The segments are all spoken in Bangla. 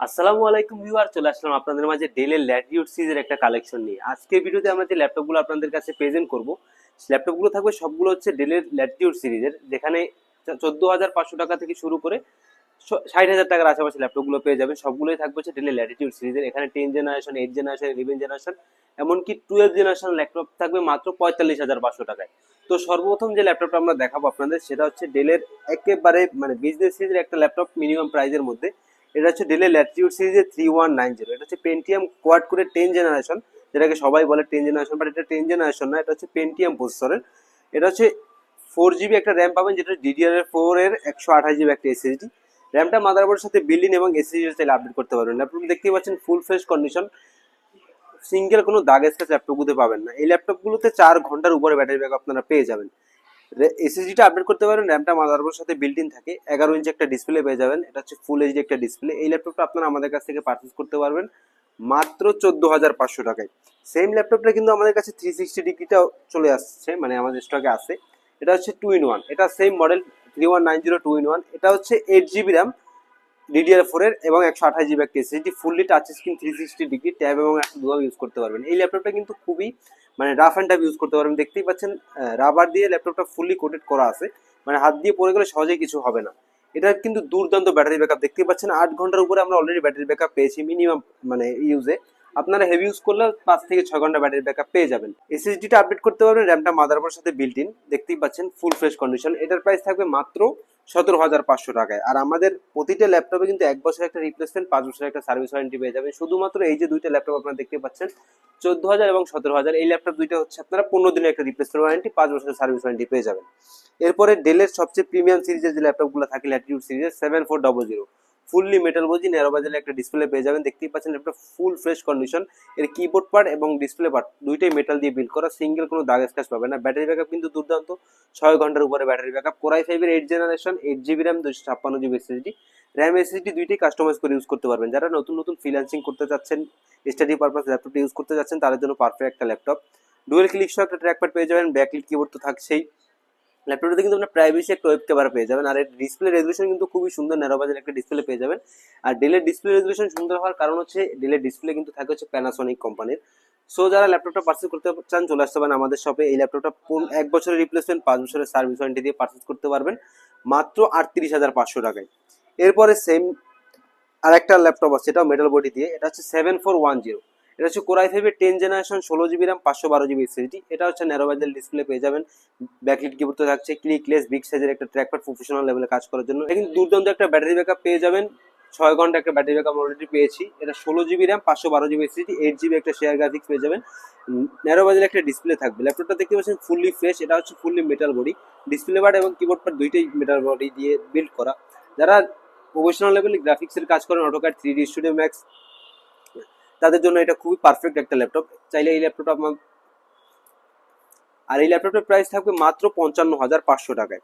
আসসালামু আলাইকুম ভিউয়ার, চলে আসলাম আপনাদের মাঝে ডেলের ল্যাটিটিউড সিরিজের একটা কালেকশন নিয়ে। আজকের ভিডিওতে আমরা যে ল্যাপটপগুলো আপনাদের কাছে প্রেজেন্ট করব, ল্যাপটপগুলো থাকবে সবগুলো হচ্ছে ডেলের ল্যাটিটিউড সিরিজের, যেখানে 14,500 টাকা থেকে শুরু করে 60,000 টাকার আশেপাশে ল্যাপটপগুলো পেয়ে যাবেন। সবগুলোই থাকবে হচ্ছে ডেলের ল্যাটিটিউড সিরিজের। এখানে 10 জেনারেশন, 8 জেনারেশন, 11 জেনারেশন, এমনকি 12 জেনারেশন ল্যাপটপ থাকবে মাত্র 45,500 টাকায়। তো সর্বপ্রথম যে ল্যাপটপটা আমরা দেখাবো আপনাদের, সেটা হচ্ছে ডেলের একেবারে মানে বিজনেস সিরিজের একটা ল্যাপটপ মিনিমাম প্রাইজের মধ্যে। এটা হচ্ছে ডেলের ল্যাটিটিউড সিরিজের 3190। এটা হচ্ছে পেন্টিয়াম কোয়াড করে 10 জেনারেশন, যেটাকে সবাই বলে 10 জেনারেশন, বাট এটা 10 জেনারেশন না, এটা হচ্ছে পেন্টিয়াম প্রসেসরের। এটা হচ্ছে 4 জিবি একটা র্যাম পাবেন, যেটা DDR4 এর 128 জিবি একটা এসএসডি। র্যামটা মাদারবোর্ডের সাথে বিল্ডিং এবং এসএসডি চাইলে আপডেট করতে পারবেন। ল্যাপটপ দেখতেই পাচ্ছেন ফুল ফ্রেশ কন্ডিশন, সিঙ্গেল কোনো দাগ স্ক্র্যাচ ল্যাপটপগুলোতে পাবেন না। এই ল্যাপটপগুলোতে 4 ঘন্টার উপরে ব্যাটারি ব্যাকআপ আপনারা পেয়ে যাবেন। এসএসডিটা আপডেট করতে পারেন, র্যামটা মাদারবোর্ডের সাথে বিল্ট ইন থাকে, 11 ইঞ্চি একটা ডিসপ্লে পেয়ে যাবেন। এটা হচ্ছে ফুল এইচডি একটা ডিসপ্লে। এই ল্যাপটপটা আপনারা আমাদের কাছ থেকে পারচেস করতে পারবেন মাত্র 14,500 টাকায়। সেম ল্যাপটপটা কিন্তু আমাদের কাছে 360 ডিগ্রিটাও চলে আসছে, মানে আমাদের স্টকে আছে। এটা হচ্ছে 2 in 1, এটা সেম মডেল 3190 2 in 1। এটা হচ্ছে 8 জিবি র্যাম, DDR4 এর এবং 128 জিবি একটা SSD, fully touch screen, 360 degree tab এবং একটা দুভাবে ইউজ করতে পারবেন। এই ল্যাপটপটা কিন্তু খুবই মানে রাফ অ্যান্ড টাফ ইউজ করতে পারবেন। দেখতেই পাচ্ছেন রাবার দিয়ে ল্যাপটপটা ফুললি কোটেড করা আছে, মানে হাত দিয়ে পড়ে গেলে সহজেই কিছু হবে না। এটা কিন্তু দুর্দান্ত ব্যাটারি ব্যাকআপ, দেখতেই পাচ্ছেন 8 ঘন্টার উপরে আমরা অলরেডি ব্যাটারি ব্যাকআপ পেয়েছি মিনিমাম মানে ইউজে। আপনারা হেভি ইউজ করলে 5 থেকে 6 ঘন্টা ব্যাটারি ব্যাকআপ পেয়ে যাবেন। এসএসডিটা আপডেট করতে পারবেন, র্যামটা মাদারবোর্ডের সাথে বিল্ট ইন, দেখতেই পাচ্ছেন ফুল ফ্রেশ কন্ডিশন। এটার প্রাইস থাকবে মাত্র 17,500 টাকায়। আর আমাদের প্রতিটা ল্যাপটপে কিন্তু 1 বছর একটা রিপ্লেসমেন্ট, 5 বছরের একটা সার্ভিস ওয়ারেন্টি পেয়ে যাবেন। শুধুমাত্র এই যে দুইটা ল্যাপটপ আপনারা দেখতে পাচ্ছেন, 14,000 এবং 17,000, এই ল্যাপটপ দুইটা হচ্ছে আপনারা 15 দিনের একটা রিপ্লেসমেন্ট ওয়ারেন্টি, 5 বছরের সার্ভিস ওয়ারেন্টি পেয়ে যাবেন। এরপরে ডেলের সবচেয়ে প্রিমিয়াম সিরিজের যে ল্যাপটপগুলো থাকে, ল্যাটিটিউড সিরিজের 7400, ফুললি মেটাল বজি ন্যারো বাজেলের একটা ডিসপ্লে পেয়ে যাবেন। দেখতেই পাচ্ছেন ল্যাপটপ ফুল ফ্রেশ কন্ডিশন। এর কিবোর্ড পার্ট এবং ডিসপ্লে পার্ট দুইটাই মেটাল দিয়ে বিল্ড করা, সিঙ্গেল কোনো দাগ স্ক্র্যাচ পাবে না। ব্যাটারি ব্যাকআপ কিন্তু দুর্দান্ত, 6 ঘন্টার উপরে ব্যাটারি ব্যাকআপ। কোরাই 5 এর 8 generation, 8 GB RAM, 256 GB SSD. RAM SSD দুইটাই কাস্টমাইজ করে ইউজ করতে পারবেন। যারা নতুন নতুন ফ্রিল্যান্সিং করতে চাচ্ছেন, স্টাডি পারপাস ল্যাপটপটা ইউজ করতে চাচ্ছেন, তাদের জন্য পারফেক্ট একটা ল্যাপটপ। ডুয়েল ক্লিক সহ একটা ট্র্যাকপ্যাড পেয়ে যাবেন, ব্যাকলিট কিবোর্ড তো থাকছেই। ল্যাপটপটাতে কিন্তু আপনার প্রাইভেসি একটা ওয়েব ক্যামেরা পেয়ে যাবেন। আর এর ডিসপ্লে রেজলিউশন কিন্তু খুবই সুন্দর, ন্যারো বাজের একটা ডিসপ্লে পেয়ে যাবেন। আর ডেলের ডিসপ্লে রেজলিউশন সুন্দর হওয়ার কারণ হচ্ছে ডেলের ডিসপ্লে কিন্তু থাকে হচ্ছে প্যানাসোনিক কোম্পানির। সো যারা ল্যাপটপটা পারচেস করতে চান, চলে আসতে পারেন আমাদের শপে। এই ল্যাপটপটা 1 বছরের রিপ্লেসমেন্ট, 5 বছরের সার্ভিস ওয়ারেন্টি দিয়ে পারচেস করতে পারবেন মাত্র 38,500 টাকায়। এরপরে সেম আরেকটা ল্যাপটপ আছে, এটাও মেটাল বডি দিয়ে। এটা হচ্ছে 7410। এটা হচ্ছে কোরাই 5 এর 10 generation, 16 GB RAM, 512 GB SSD. এটা হচ্ছে ন্যারো বাজেল ডিসপ্লে পেয়ে যাবেন, ব্যাকলিট কিবোর্ড তো থাকছে, ক্লিকলেস বিগ সাইজের একটা ট্র্যাকপ্যাড প্রফেশনাল লেভেলে কাজ করার জন্য। কিন্তু দুর্দান্ত একটা ব্যাটারি ব্যাকআপ পেয়ে যাবেন, 6 ঘন্টা একটা ব্যাটারি ব্যাকআপ অলরেডি পেয়েছি। এটা 16 GB RAM, 512 GB SSD, 8 GB একটা শেয়ার গ্রাফিক্স পেয়ে যাবেন। ন্যারো বাজেল একটা ডিসপ্লে থাকবে। ল্যাপটপটা দেখতে পাচ্ছেন ফুললি ফ্রেশ, এটা হচ্ছে fully metal body, display part এবং কিবোর্ড পার্ট দুইটাই মেটাল বডি দিয়ে বিল্ড করা। যারা প্রফেশনাল লেভেলে গ্রাফিক্সের কাজ করেন, অটোক্যাড, 3D স্টুডিও ম্যাক্স, তাদের জন্য এটা খুবই পারফেক্ট একটা ল্যাপটপ। চাইলে এই ল্যাপটপটা আপনার, আর এই ল্যাপটপটার প্রাইস থাকবে মাত্র 55,500 টাকায়।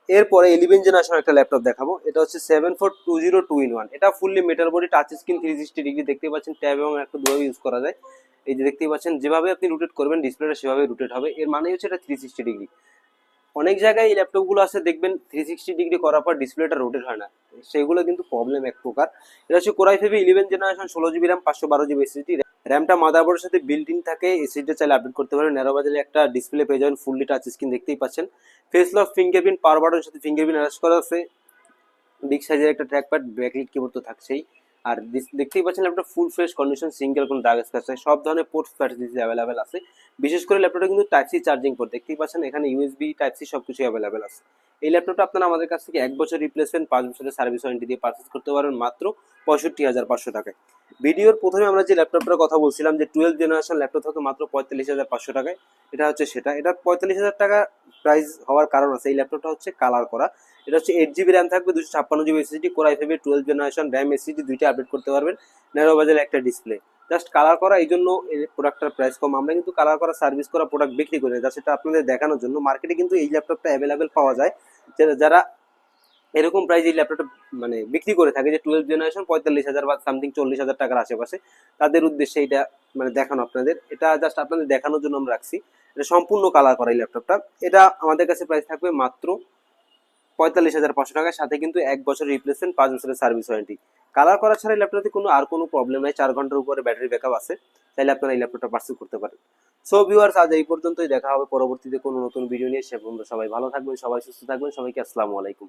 এরপরে 11 জেনারেশন একটা ল্যাপটপ দেখাবো। এটা হচ্ছে 7420 2 in 1। এটা fully metal body, touch screen, 360 degree, দেখতে পাচ্ছেন ট্যাব এবং একটা দুভাবে ইউজ করা যায়। এই যে দেখতেই পাচ্ছেন, যেভাবে আপনি রোটেট করবেন ডিসপ্লেটা সেভাবে রোটেট হবে। এর মানে হচ্ছে এটা 360 ডিগ্রি। অনেক জায়গায় এই ল্যাপটপগুলো আছে দেখবেন 360 ডিগ্রি করার পর ডিসপ্লেটা রোটেট হয় না, সেগুলো কিন্তু প্রবলেম এক প্রকার। এটা হচ্ছে core i 5 11 generation, 16 GB RAM, 512 GB SSD. র্যামটা মাদারবোর্ডের সাথে বিল্ট ইন থাকে, এসএসডি চাইলে আপডেট করতে পারেন। ন্যারো বাজেলে একটা ডিসপ্লে পেয়ে যাবেন, ফুললি টাচ স্ক্রিন, দেখতেই পাচ্ছেন। ফেস লক ফিঙ্গারপ্রিন্ট, পাওয়ার বাটনের সাথে ফিঙ্গারপ্রিন্ট অ্যাটাচ করা আছে, বিগ সাইজের একটা ট্র্যাকপ্যাড, ব্যাকলিট কিবোর্ড তো থাকছেই। আর দেখতেই পাচ্ছেন laptop full fresh condition, single কোনো দাগ স্ক্র্যাচ নাই। সব ধরনের পোর্ট ফ্যাসিলিটি অ্যাভেলেবেল আছে। বিশেষ করে ল্যাপটপটা কিন্তু টাইপ সি চার্জিং পোর্ট, দেখতেই পাচ্ছেন এখানে ইউএসবি টাইপ সি সবকিছু অ্যাভেলেবেল আছে। এই ল্যাপটপটা আপনারা আমাদের কাছ থেকে 1 বছর রিপ্লেসমেন্ট, 5 বছরের সার্ভিস ওয়ারেন্টি দিয়ে পারচেস করতে পারবেন মাত্র 65,500 টাকায়। ভিডিওর প্রথমে আমরা যে ল্যাপটপটার কথা বলছিলাম, যে 12 জেনারেশন ল্যাপটপ থাকবে মাত্র 45,500 টাকায়, এটা হচ্ছে সেটা। এটা 45,000 টাকা প্রাইস হওয়ার কারণ আছে, এই ল্যাপটপটা হচ্ছে কালার করা। এটা হচ্ছে 8 জিবি র্যাম থাকবে, 256 GB SSD, core i 5 12 generation, RAM SSD দুইটা আপডেট করতে পারবেন। ন্যারো বাজেল একটা ডিসপ্লে, জাস্ট কালার করা, এই জন্য এই প্রোডাক্টটার প্রাইস কম। আমরা কিন্তু কালার করা সার্ভিস করা প্রোডাক্ট বিক্রি করি না, সেটা আপনাদের দেখানোর জন্য। মার্কেটে কিন্তু এই ল্যাপটপটা অ্যাভেলেবেল পাওয়া যায়, যারা এরকম প্রাইস এই ল্যাপটপটা মানে বিক্রি করে থাকে, যে 12 জেনারেশন 45,000 বা সামথিং 40,000 টাকার আশেপাশে, তাদের উদ্দেশ্যে এটা মানে দেখানো আপনাদের। এটা জাস্ট আপনাদের দেখানোর জন্য আমরা রাখছি। এটা সম্পূর্ণ কালার করা এই ল্যাপটপটা। এটা আমাদের কাছে প্রাইস থাকবে মাত্র 45,500 টাকার সাথে কিন্তু 1 বছর রিপ্লেসমেন্ট, 5 বছরের সার্ভিস ওয়ারেন্টি। কালার করা ছাড়া এই ল্যাপটপে কোনো প্রবলেম নাই, 4 ঘন্টার উপরে ব্যাটারি ব্যাকআপ আছে, তাইলে আপনারা এই ল্যাপটপটা পারচেজ করতে পারেন। সো ভিউয়ার্স, আজ এই পর্যন্তই, দেখা হবে পরবর্তীতে কোনো নতুন ভিডিও নিয়ে। সে পর্যন্ত সবাই ভালো থাকবেন, সবাই সুস্থ থাকবেন, সবাইকে আসসালামু আলাইকুম।